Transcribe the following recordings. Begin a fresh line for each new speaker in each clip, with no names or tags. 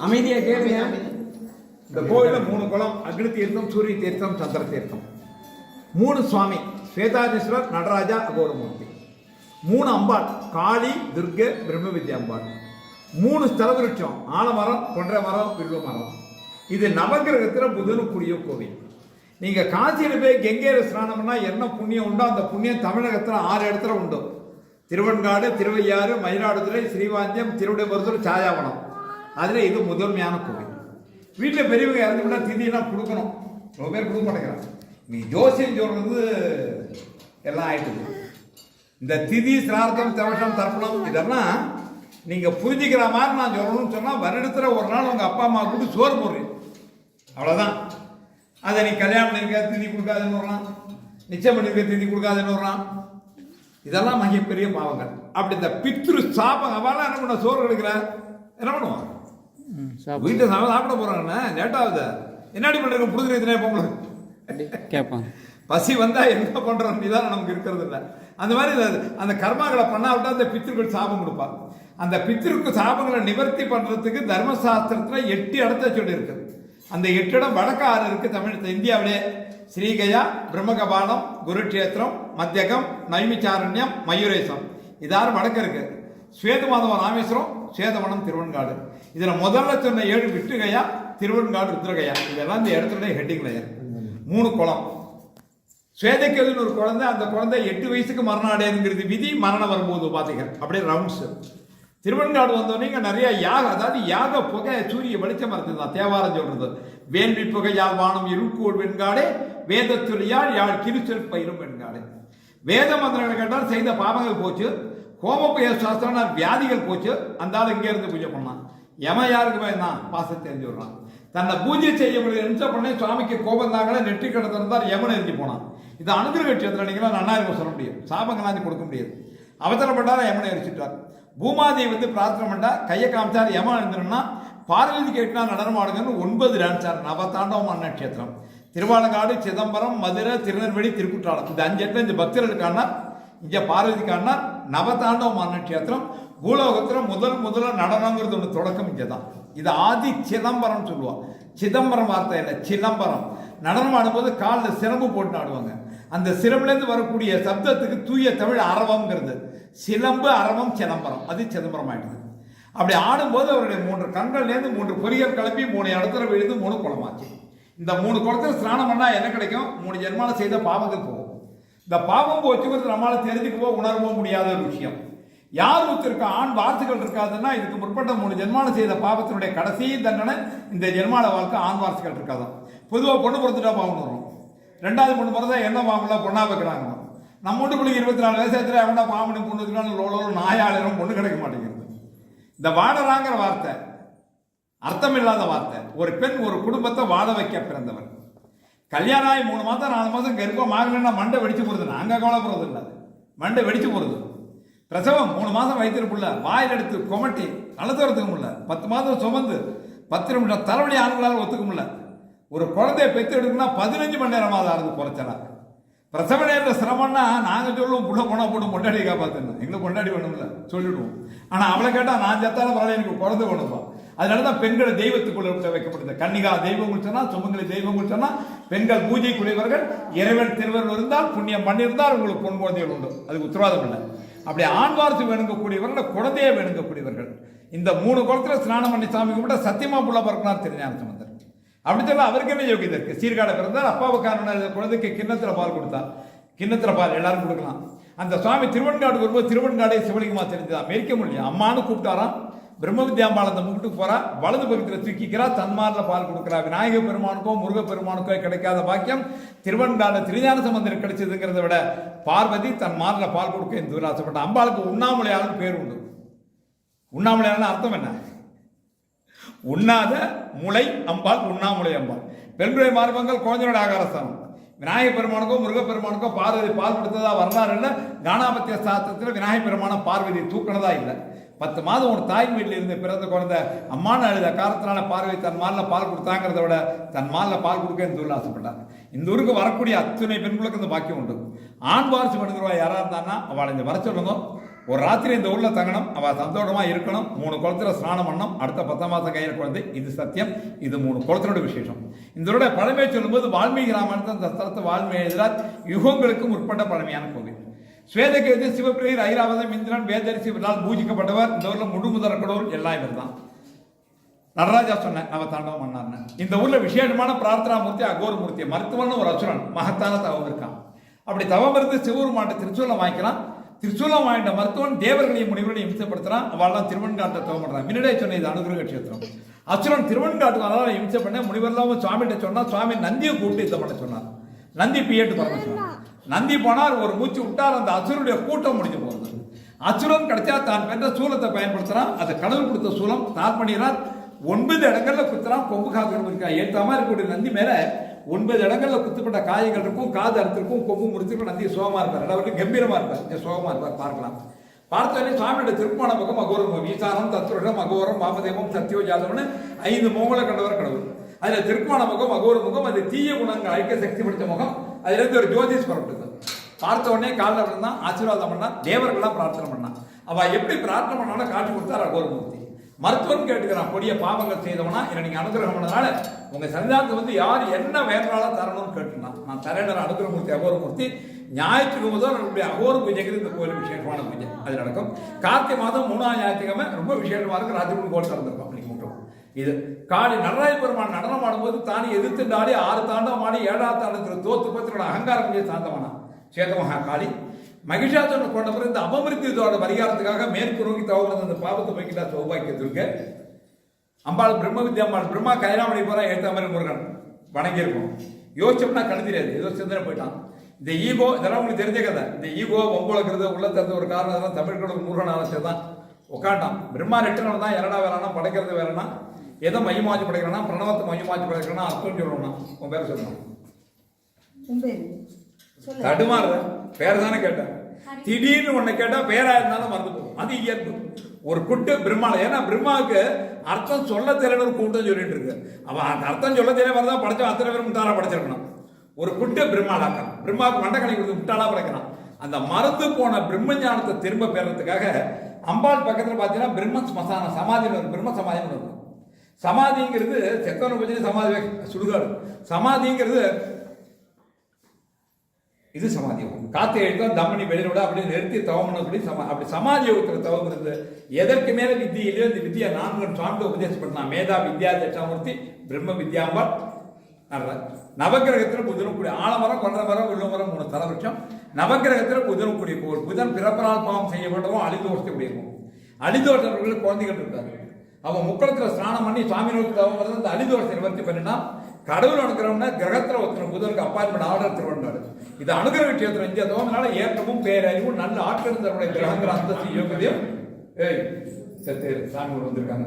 அமைதியா கேளுங்க.
இந்த கோயில 3 குளம், அக்னி தீர்த்தம், சூரிய தீர்த்தம், சந்திர தீர்த்தம். 3 சுவாமி, ஸ்வேதாதீஸ்வரர், நடராஜா, அகோரமூர்த்தி. 3 அம்பாள், காளி, துர்கை, பிரம்ம வித்யா அம்பாள். 3 ஸ்தல விருட்சம், ஆலமரம், கொன்றை மரம், வில்வ மரம். இது நவகிரகத்தில் புதனுக்குரிய கோவில். நீங்க காசியில் போய் கெங்கேர ஸ்நானம்னா என்ன புண்ணியம் உண்டோ அந்த புண்ணியம் தமிழகத்தில் 6 இடத்துல உண்டு. திருவெண்காடு, திருவையாறு, மயிலாடுதுறை, ஸ்ரீவாஞ்சியம், திருவிடைமருதூர், சாயாவனம். அதில் இது முதன்மையான கோவில். வீட்டில் பெரியவங்க இறந்துவிட்டா திதியெல்லாம் கொடுக்கணும். ரொம்ப பேர் கொடுக்க மாட்டேங்கிறாங்க. நீ ஜோசியம் சொல்றது எல்லாம் ஆயிட்டுது. இந்த திதி, சிரார்த்தம், தவசம், தர்ப்பணம் இதெல்லாம் நீங்கள் புரிஞ்சுக்கிற மாதிரி நான் சொல்லணும்னு சொன்னால் வருடத்தில் ஒரு நாள் உங்கள் அப்பா அம்மா கூட்டு சோறு போடுறேன், அவ்வளோதான். அதை நீ கல்யாணம் பண்ணிருக்க திதி கொடுக்காதுன்னு வரலாம், நிச்சயம் பண்ணிருக்க திதி கொடுக்காதுன்னு வரலாம். இதெல்லாம் மிகப்பெரிய பாவங்கள். அப்படி இந்த பித்ரு சாபம் அவெல்லாம் என்ன பண்ண சோறு கிடைக்கிற என்ன பண்ணுவான்? வீட்டில் சாப்பிட போறாங்கண்ணா லேட்டாகுது, என்னடி பண்ணுறேன் புடுங்குறதுனே பொங்கலுக்கு
கேட்பாங்க.
பசி வந்தா என்ன பண்றோம் நிதானம் நமக்கு இருக்கிறது இல்லை. அந்த மாதிரி அந்த கர்மாக்களை பண்ணாவிட்டா அந்த பித்திருக்கள் சாபம் கொடுப்பாங்க. அந்த பித்திருக்கு சாபங்களை நிவர்த்தி பண்றதுக்கு தர்மசாஸ்திரத்துல 8 இடத்த சொல்லி இருக்கு. அந்த 8 இடம் வடக்கு 6 இருக்கு தமிழ் இந்தியாவிலே. ஸ்ரீகயா, பிரம்மகபாலம், குருட்சேத்திரம், மத்தியகம், நைமிச்சாரண்யம், மயூரேசம். இதாறு வடக்கு இருக்கு. ஸ்வேதமாதவ ராமேஸ்வரம், ஸ்வேதவனம், திருவெண்காடு. இதுல முதல்ல சொன்ன 7 விட்டுகையா, திருவெண்காடு, ருத்ரகையா. இதெல்லாம் இந்த இடத்துல ஹெட்டிங் லேயர். 3 குளம். ஸ்வேதக்கேதுன்னு ஒரு குழந்தை, அந்த குழந்தை 8 வயசுக்கு மரணம் அடையுங்கிறது விதி. மரணம் வரும்போது பாத்தீங்க அப்படியே ரவுண்ட்ஸ். திருவெண்காடு வந்தோடனே நிறைய யாக, அதாவது யாக புகை, சூரிய வெளிச்சம் இருந்ததுதான் தேவாரம் சொல்றது. வேள்வி புகையால் வானம் இருக்கூர் வெண்காடே, வேதத்துறையால் யாழ் கிருச்சல் பயிரும் வெண்காடு. வேத மந்திரங்களை கேட்டால் செய்த பாவங்கள் போச்சு, கோமபய சாஸ்திரம் வியாதிகள் போச்சு. அந்த ஆள் இங்கே இருந்து பூஜை பண்ணான். யம யாருக்கு பயந்தான்? பாசத்தை தெரிஞ்சு விடுறான். தன்னை பூஜை செய்ய முடியும் பண்ணி சுவாமிக்கு கோபம் தாங்களே நெற்றி கிடத்திருந்தார், யமன் எரிஞ்சு போனான். இது அனுகிரக கட்சியத்தில் நீங்களா நன்னாயிரம் சொல்ல முடியும், சாபங்களாந்து கொடுக்க முடியாது. அவசரப்பட்டார யமனை எரிச்சிட்டார். பூமாதேவி வந்து பிரார்த்தனை பண்ணா, கையை காமிச்சார். யமன் இருந்துன்னா பார்வதி கேட்டா நடனமாடுங்கன்னு 9 டான்ஸார். நவதாண்டவமான நட்சத்திரம். திருவாலங்காடு, சிதம்பரம், மதுரை, திருநெல்வேலி, திருக்குற்றாலம். இந்த 5 இடத்துல இந்த பக்தர்களுக்கான இங்க பார்வதிக்கான நவதாண்டவமான நட்சத்திரம். பூலோகத்தில் முதல்ல நடனங்கிறது ஒன்று தொடக்கம் இங்கே தான். இது ஆதி சிதம்பரம் சொல்லுவாங்க. சிதம்பரம் வார்த்தை இல்லை, சிதம்பரம். நடனம் ஆடும்போது காலில் சிலம்பு போட்டு ஆடுவாங்க. அந்த சிலம்புலேருந்து வரக்கூடிய சப்தத்துக்கு தூய தமிழ் அரவம்ங்கிறது. சிலம்பு, அரவம், சிதம்பரம். அது சிதம்பரம் ஆயிடுது. அப்படி ஆடும்போது அவருடைய 3 கண்கள்லேருந்து 3 பொறிகள் கிளப்பி 3 இடத்துல விழுந்து 3 குளமாச்சு. இந்த 3 குளத்துல ஸ்நானம் பண்ணா என்ன கிடைக்கும்? 3 ஜென்மால செய்த பாவங்கள் போகும். இந்த பாவம் போச்சுங்கிறது நம்மளால தெரிஞ்சுக்கவோ உணரவோ முடியாத ஒரு விஷயம். யார் ஒருத்தருக்கு ஆண் வாரிசுகள் இருக்காதுன்னா இதுக்கு முற்பட்ட 3 ஜென்மால செய்த பாவத்தினுடைய கடைசி தண்டனை இந்த ஜென்மால வாழ்க்கை ஆண் வாரிசுகள் இருக்காதான். பொதுவாக பொண்ணு பொறுத்துட்டா பாவம் வரும். 2வது பொண்ணு பிறந்தா என்ன பாவம்லாம் பொண்ணா வைக்கிறாங்க. நம்ம வீட்டுக்குள்ள 24 வயசுல எவனா பாவனி பொண்ணு வச்சுக்கலாம் லோலோ நாயாளரும் பொண்ணு கிடைக்க மாட்டேங்கிறது. இந்த வாழறாங்கிற வார்த்தை அர்த்தம் இல்லாத வார்த்தை. ஒரு பெண் ஒரு குடும்பத்தை வாழ வைக்க பிறந்தவர். கல்யாணம் ஆகி 3 மாதம் 4 மாதம் கர்ப்பம் ஆகலைன்னா மண்டை வெடிச்சு போறது. நாங்கள் கவலைப்படுறது இல்லை, மண்டை வெடிச்சு போறது. பிரசவம் 3 மாதம் வயிற்றுக்குள்ள வாயில் எடுத்து கொமட்டி அழுத்துறதுக்கு முடியல. 10 மாதம் சுமந்து 10 நிமிஷம் தலைவலி ஆண்களால் ஒத்துக்க முடியல. ஒரு குழந்தைய பெற்று எடுக்கணும்னா 15 மணி நேரமாவது ஆறுது குறைச்சலா. பிரசவ நேரத்தில் சிரமம்னா நாங்கள் சொல்லுவோம் புள்ள போனா போட்டு பொண்டாடி காப்பாற்றணும், எங்களை பொண்டாடி வேணும்ல சொல்லிடுவோம். ஆனால் அவளை கேட்டால் நான் செத்தாலும் பரவாயில்ல எனக்கு குழந்தை வேணுமா. அதனால தான் பெண்களை தெய்வத்துக்குள்ள வைக்கப்படுது. கன்னிகா தெய்வங்கள் சொன்னால், சுமங்கலி தெய்வங்கள் சொன்னால், பெண்கள் பூஜைக்குரியவர்கள். இறைவன் திருவர்கள் இருந்தால், புண்ணியம் பண்ணியிருந்தால் உங்களுக்கு பொன் குழந்தைகள் உண்டு, அதுக்கு உத்தரவாதம் இல்லை. அப்படி ஆண் வாரிசு வேணுங்கக்கூடியவர்கள், குழந்தையை வேணுங்கக்கூடியவர்கள். இந்த 3 குளத்துல ஸ்நானம் பண்ணி சாமி கும்பிட்டா சத்தியமா புள்ள பிறக்கணும் திருஞான சம்பந்தர். அப்படி சொல்ல அவருக்கு என்ன யோகியதை இருக்கு? சீர்காழ பிறந்தால் அப்பாவுக்கான குழந்தைக்கு கிண்ணத்துல பால் கொடுத்தார். கிண்ணத்துல பால் எல்லாரும் கொடுக்கலாம். அந்த சுவாமி திருவெண்காடு வரும்போது திருவெண்காடே சிவலிங்கமா தெரிஞ்சுதான் மெரிக்க முடியும். அம்மானு கூப்பிட்டாராம். பிரம்ம வித்யாம்பாள் அந்த முகட்டுக்கு போறா, வலது பக்கத்தில் தூக்கிக்கிறா, தன்மாரில் பால் கொடுக்குறா. விநாயக பெருமானுக்கோ முருக பெருமானுக்கோ கிடைக்காத பாக்கியம் திருவெண்காடு திருஞான சம்பந்தர் கிடைச்சதுங்கிறத விட பார்வதி தன் மாரில் பால் கொடுக்க இந்த ஆசைப்பட்ட. அம்பாளுக்கு உண்ணாமலையாளன் பேர் உண்டு. உண்ணாமலையாளன் அர்த்தம் என்ன? உண்ணாத முளை அம்பாள், உண்ணாமுலை அம்பாள். பெண்களுடைய மார்பங்கள் குழந்தையோட ஆகாரஸ்தானம். விநாயக பெருமானுக்கோ முருக பெருமானுக்கோ பார்வதி பால் கொடுத்ததா வரலாறு இல்லை. கானாபத்திய சாஸ்திரத்தில் விநாயக பெருமான பார்வதி தூக்கினதா இல்லை. 10 மாதம் ஒரு தாய் வீட்டில் இருந்து பிறந்த குழந்தை அம்மான அழுத காரணத்தினால பார்வதி தன் மாலில் பால் கொடுத்தாங்கிறத விட தன் மாலில் பால் கொடுக்க இந்த ஊரில் ஆசைப்பட்டாங்க. இந்த ஊருக்கு வரக்கூடிய அத்தனை பெண்களுக்கு இந்த பாக்கியம் உண்டு. ஆண் வாரிசு பண்ணுகிறவா யாராக இருந்தான்னா அவளை இந்த வர சொல்லுங்க. ஒரு ராத்திரி இந்த ஊர்ல தங்கணும், அவ சந்தோஷமா இருக்கணும், 3 குளத்துல ஸ்நானம் பண்ணணும், அடுத்த 10 மாதம் கையில் குழந்தை. இது சத்தியம். இது 3 குளத்தினோட விசேஷம். இதோட பழமையை சொல்லும்போது வால்மீகி ராமாயணத்தை அந்த ஸ்தலத்தை வால்மீகி எழுதினார். யுகங்களுக்கு முற்பட்ட பழமையான கோவில். ஸ்வேதகேது, சிவபிரியர், ஐராவதம், இந்திரன், வேதரிசி இவரால் பூஜிக்கப்பட்டவர். இந்த ஊர்ல முழுமுதற கடவுள் எல்லாம் இவர் தான். நடராஜா சொன்ன அவ தாண்டவம் பண்ணார்னு. இந்த ஊர்ல விசேஷமான பிரார்த்தனா மூர்த்தி அகோரமூர்த்தி, மருத்துவன் ஒரு அசுரன், மகத்தான தவம் இருக்கான். அப்படி தவம் இருந்து சிவபெருமான் திருச்சூலம் வாங்கிக்கிறான். திருச்சூலம் வாங்கிட்ட மருத்துவன் தேவர்களையும் முனிவர்களையும் இம்சப்படுத்துறான். அவள்லாம் திருவன்காட்டை தவம் பண்றான். முன்னாடியே சொன்ன இது அனுகிரக கஷேத்திரம். அசுரன் திருவன்காட்டுக்கு அதனால இம்சை பண்ண முனிவர்லாம் சுவாமிகிட்ட சொன்னா, சுவாமி நந்தியை கூப்பிட்டு இதை பண்ண சொன்னார். நந்தி பியேட்டு பண்ண சொன்னார். நந்தி போனார், ஒரு மூச்சு விட்டார், அந்த அசுரனுடைய கூட்டம் முடிஞ்சு போகுது. அசுரன் கிடைச்சா தான் பெற்ற சூலத்தை பயன்படுத்துறான். அது கடவுள் கொடுத்த சூலம் தான் பண்ணிடுறார். 9 இடங்கள்ல குத்துறான். கொம்பு காது இருக்கா ஏற்றாம இருக்கக்கூடிய நந்தி மேல 9 இடங்கள்ல குத்துப்பட்ட காயங்கள் இருக்கும், காது அறுத்திருக்கும், கொம்பு முடிச்சிருக்கும். நந்தி சோகமா இருப்பார், அதாவது கம்பீரமா இருப்பார், சோகமா இருப்பார். பார்க்கலாம். பார்த்தோன்னே சுவாமியோட திருப்பான பக்கம் அகோரம், ஈசானம், தத்ருடம், அகோரம், வாமதேவம், சத்தியோ ஜாதவன்னு 5 முகங்களை கண்டவர் கடவுள். அதுல திருப்பான முகம், அகோர முகம், அது தீய குணங்கள் அழிக்க சக்தி பிடிச்ச முகம். அதுல இருந்து ஒரு ஜோதிஷ் புறப்படுது. பார்த்த உடனே காலில் விழுந்தான், ஆசீர்வாதம் பண்ணா, தேவர்கள்லாம் பிரார்த்தனை பண்ணான். அவ எப்படி பிரார்த்தனை பண்ணாலும் காட்சி கொடுத்தார் அகோரமூர்த்தி. மருத்துவம் கேட்டுக்கிறான், கொடிய பாவங்கள் செய்தவனா என்னை நீங்க அனுகிரகம் பண்ணனால உங்க சன்னிதானத்துக்கு வந்து யார் என்ன வேண்டாலும் தரணும்னு கேட்டுனான். நான் தரேன் அனுகிரகமூர்த்தி அகோரமூர்த்தி. ஞாயிற்றுக்கு முதல் நம்முடைய அகோர பூஜைக்கு இந்த கோயில் விசேஷமான பூஜை அது நடக்கும். கார்த்திகை மாதம் 3ஆம் ஞாயிற்றுக்கிழமை ரொம்ப விசேஷமா இருக்கு. ராஜகுரு கோயில் திறந்திருக்கும். அப்படி கூட்டம் இது காளி நடராஜ பெருமான் நடனம் ஆடும்போது தானே எதிர்த்துண்டாடி 6 தாண்டவம் ஆடி 7ஆம் தாண்டத்தில் தோத்து பத்திரோட அகங்காரம் முடிய சாந்தமானா சேதமகா காளி. மகிஷாசுரனை கொண்ட பிறகு இந்த அபமிருத்தியோட பரிகாரத்துக்காக மேற்கு நோக்கி தவறு அந்த பாவத்தை போய்கிட்டா சௌபாக்கியத்திற்கு அம்பாள் பிரம்ம வித்யாம்பாள் பிரம்மா கைலாமணி போறா ஏற்ற மாதிரி முருகன் வணங்கி இருக்கும். யோசிச்சோம்னா கண் தெரியாது, ஏதோ சிந்தனை போயிட்டான். இந்த ஈகோ இதெல்லாம் உங்களுக்கு தெரிஞ்ச கதை. இந்த ஈகோ பொம்பளக்கிறது உள்ள திறந்த ஒரு காரணம் இதெல்லாம் தமிழ்களோட முருகன் ஆலோசனை தான் உட்காண்டான். பிரம்மா ரெட்டணும் தான் இரடா வேறானா படைக்கிறது வேறனா எதை மையமாச்சு படைக்கிறனா பிரணவத்தை மையமாச்சு படைக்கிறனா அர்த்தம் சொல்லணும். உன் பேர் சொல்லணும். தடுமாறு பேர் தானே கேட்டேன். திடீர்னு ஒண்ணு கேட்டா பேரா இருந்தாலும் மறந்து போகும். அது இயல்பு. ஒரு குட்டு பிரம்மால, ஏன்னா பிரம்மாவுக்கு அர்த்தம் சொல்ல தெரியல ஒரு கூட்டம் சொல்லிட்டு இருக்கு. அவன் அர்த்தம் சொல்ல தெரிய வரதான் படைச்சா அத்தனை பேரும் முட்டாளா படைச்சிருக்கணும். ஒரு குட்டு பிரம்மாளாக்கான். பிரம்மாவுக்கு மண்டக்கணி கொடுத்து முட்டாளா படைக்கிறான். அந்த மறந்து போன பிரம்ம ஞானத்தை திரும்ப பெறறதுக்காக அம்பாள் பக்கத்துல பாத்தீங்கன்னா பிரம்ம ஸ்மசான சமாதின்னு பிரம்ம சமாதின்னு இருக்கும். சமாதிங்கிறது செத்தவனை பற்றி சமாதி சுடுகாடு. சமாதிங்கிறது இது சமாதி காத்து எழுத்தா தம்மணி வெளியிட அப்படி நிறுத்தி தவம் அப்படி சமாதி யோகத்தில் தவங்கிறது எதற்கு மேல வித்தியிலே இந்த வித்தியா 4 சார்ந்து உபதேசம் பண்ணலாம். மேதா வித்யா தட்சாமூர்த்தி பிரம்ம வித்யாம்பாள் நவகிரகத்தில் புதனும் கூடிய ஆலமரம், கொன்ற மரம், உள்ள மரம் 3 தலவருஷம். நவகிரகத்தில் புதனும் கூடிய கோவில். புதன் பிறப்பனால் பாவம் செய்யப்பட்டவும் அழிதோஷத்தை கூடியிருக்கும். அழிதோஷர்களுக்கு குழந்தைகள் இருக்காரு. அவன் முக்களத்தில் ஸ்நானம் பண்ணி சுவாமி நோக்கி தவம் வருது. அந்த அழிதோஷத்தை நிவர்த்தி பண்ணினா கடவுள் அனுகிரகம்னா கிரகத்தில் ஒருத்தர் புதனுக்கு அப்பாயின்மெண்ட் ஆர்டர் திருவண்ணாடு. இது அனுகிரக விஷயத்தில் இந்திய தோமனால ஏற்றமும் பேரறிவும் நல்ல ஆட்கள் தன்னுடைய கிரகங்கள் அந்தஸ்து யோகத்தையும் சாமி வந்திருக்காங்க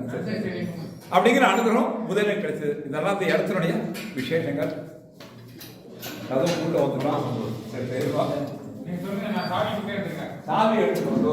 அப்படிங்கிற அனுகிரகம் முதலில் கிடைச்சது. இதெல்லாம் இந்த இடத்தினுடைய விசேஷங்கள். அதுவும் உள்ள வந்துடும். சாமி எடுத்துக்கொண்டு